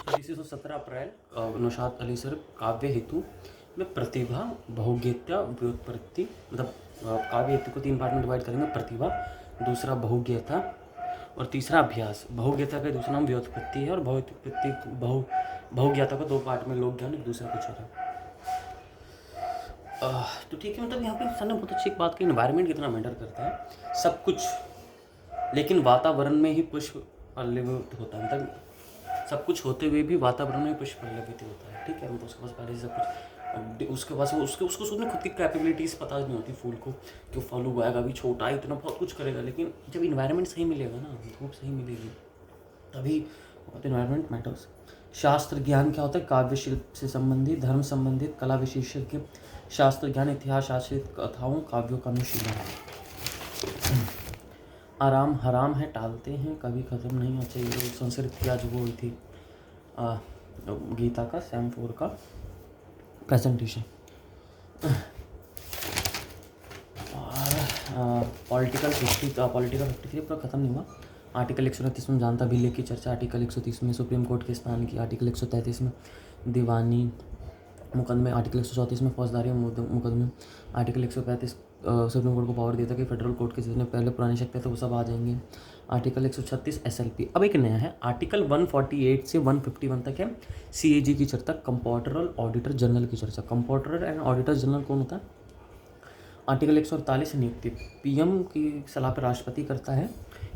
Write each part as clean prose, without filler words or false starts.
17 अप्रैल Naushad Ali sir काव्य हेतु में प्रतिभा बहुज्ञता व्युत्पत्ति, मतलब काव्य हेतु को 3 पार्ट में डिवाइड करेंगे। प्रतिभा, दूसरा बहुज्ञता और तीसरा अभ्यास। बहुज्ञता का दूसरा नाम व्युत्पत्ति है और बहुज्ञता को 2 पार्ट में लोक ज्ञान, एक दूसरा कुछ होता है। तो ठीक है, मतलब यहाँ पे सर ने बहुत अच्छी एक बात की, इन्वायरमेंट कितना मैटर करता है सब कुछ, लेकिन वातावरण में ही पुष्प पल्लवित होता है। मतलब सब कुछ होते हुए भी वातावरण में पुष्प पल्लवित होता है। ठीक है, मतलब उसके पास पहले से सब कुछ, उसके पास उसको उसने खुद की कैपेबिलिटीज़ पता नहीं होती फूल को कि फल उगाएगा भी, छोटा इतना बहुत कुछ करेगा, लेकिन जब इन्वायरमेंट सही मिलेगा ना, धूप सही मिलेगी, तभी इन्वायरमेंट मैटर्स। शास्त्र ज्ञान क्या होता है? काव्य शिल्प से संबंधित, धर्म संबंधित, कला विशेषज्ञ। शास्त्र ज्ञान इतिहास आश्रित कथाओं काव्यों का अनुशीलन। आराम हराम है, टालते हैं, कभी ख़त्म नहीं होना चाहिए। संस्कृत की आज वो हुई थी गीता का सेम 4 का प्रेजेंटेशन। और पॉलिटिकल 53 पर ख़त्म नहीं हुआ। आर्टिकल 129 में जानता बिल्ले की चर्चा, आर्टिकल 130 में सुप्रीम कोर्ट के स्थान की, आर्टिकल 133 में दीवानी मुकदमे, आर्टिकल 134 में फौजदारी मुकदमे, आर्टिकल 135 सुप्रीम कोर्ट को पावर देता कि फेडरल कोर्ट के जितने पहले पुरानी शक्ति थे वो सब आ जाएंगे। Article 136 SLP। अब एक नया है, आर्टिकल 148 से 151 तक है CAG की चर्चा, कंप्ट्रोलर ऑडिटर जनरल की चर्चा। कंप्ट्रोलर एंड ऑडिटर जनरल कौन होता है? आर्टिकल 148 नियुक्ति, PM की सलाह पर राष्ट्रपति करता है।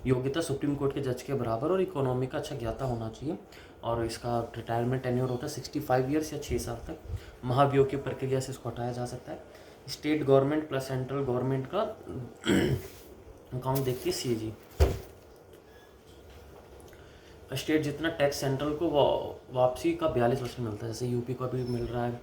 योग्यता सुप्रीम कोर्ट के जज के बराबर और इकोनॉमी का अच्छा ज्ञाता होना चाहिए, और इसका रिटायरमेंट टेन्योर होता है 65 ईयर्स या 6 साल तक। महाभियोग की प्रक्रिया से इसको हटाया जा सकता है। State government plus central government का अकाउंट देखिए CAG। स्टेट जितना टैक्स सेंट्रल को वापसी का 42% मिलता है, जैसे यूपी को अभी मिल रहा है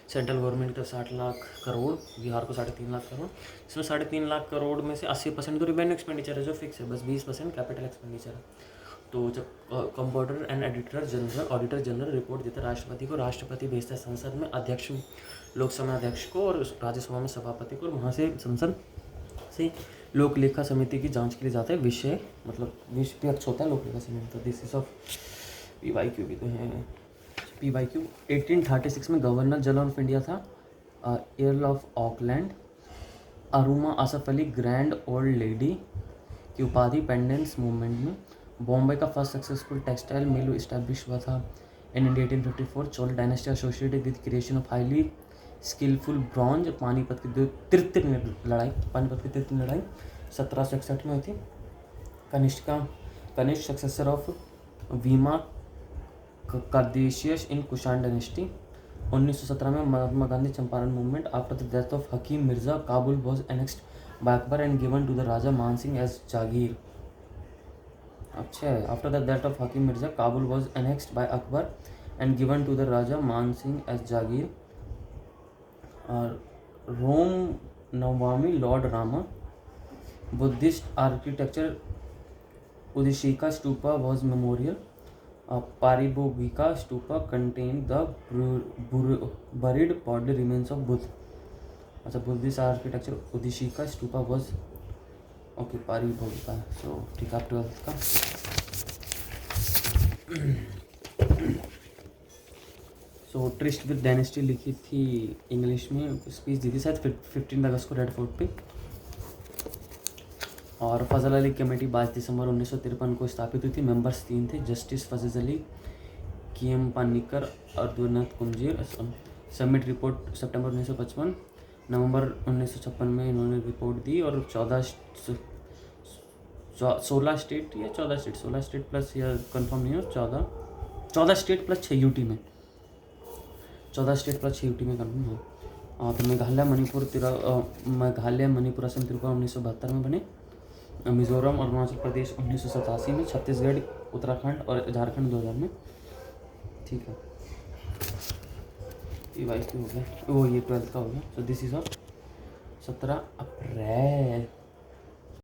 सेंट्रल गवर्नमेंट की तरफ 60 लाख करोड़, बिहार को 3.5 लाख करोड़। इसमें 3.5 लाख करोड़ में से 80% तो रिवेन्यू एक्सपेंडिचर है जो फिक्स है, बस 20% कैपिटल एक्सपेंडिचर है। तो जब comptroller and auditor general report देता है राष्ट्रपति को, राष्ट्रपति भेजता है संसद में अध्यक्ष, लोकसभा अध्यक्ष को, और राज्यसभा में सभापति को, और वहाँ से संसद से लोक लेखा समिति की जांच के लिए जाता है। विषय मतलब निष्पक्ष होता है लोक लेखा समिति। तो दिस इज ऑफ PYQ भी तो है। PYQ 1836 में गवर्नर जनरल ऑफ इंडिया था earl of Auckland. Aruna Asaf Ali grand old lady की उपाधि पेंडेंस मूवमेंट में। बॉम्बे का first successful textile mill establish हुआ था in 1854। Chola dynasty associated with creation of highly skillful bronze. Panipat की तृतीय लड़ाई 1761 में हुई थी। कनिष्क सक्सेसर ऑफ वीमा कार्देशियस इन कुषाण डायनेस्टी। 1917 में Mahatma Gandhi Champaran movement. After the death of Hakim Mirza, Kabul was annexed by Akbar and given to the Raja Mansingh as jagir. अच्छा है, after the death of Hakim Mirza, Kabul was annexed by Akbar and given to the Raja Mansingh as jagir. और Ram Navami lord Rama. Buddhist architecture uddeshika stupa was memorial. Paribhogika stupa contain the buried body remains of Buddha. अच्छा, Buddhist architecture uddeshika stupa was okay paribhogika. So ठीक है, 12th का। सो tourist with dynasty लिखी थी English में, speech दी थी शायद 15 अगस्त को रेड फोर्ट पे। और फजल अली कमेटी 22 दिसंबर 1953 को स्थापित हुई थी। मेंबर्स 3 थे, जस्टिस फजल अली, KM पानिकर, अर्जुनाथ कुंजीर। सबमिट रिपोर्ट सितंबर 1955। नवंबर 1956 में इन्होंने रिपोर्ट दी, और 16 स्टेट या 14 स्टेट प्लस, या कंफर्म नहीं है, 14 स्टेट प्लस 6 UT में, 14 स्टेट प्लस 6 UT में कंफर्म है। तो मेघालय मणिपुर असम त्रिपुरा 1972 में बने। मिजोरम और अरुणाचल प्रदेश 1987 में। छत्तीसगढ़, उत्तराखंड और झारखंड 2000 में। ठीक है, ये 22 हो गया, वो ये 12th का हो गया। So this is of 17 April.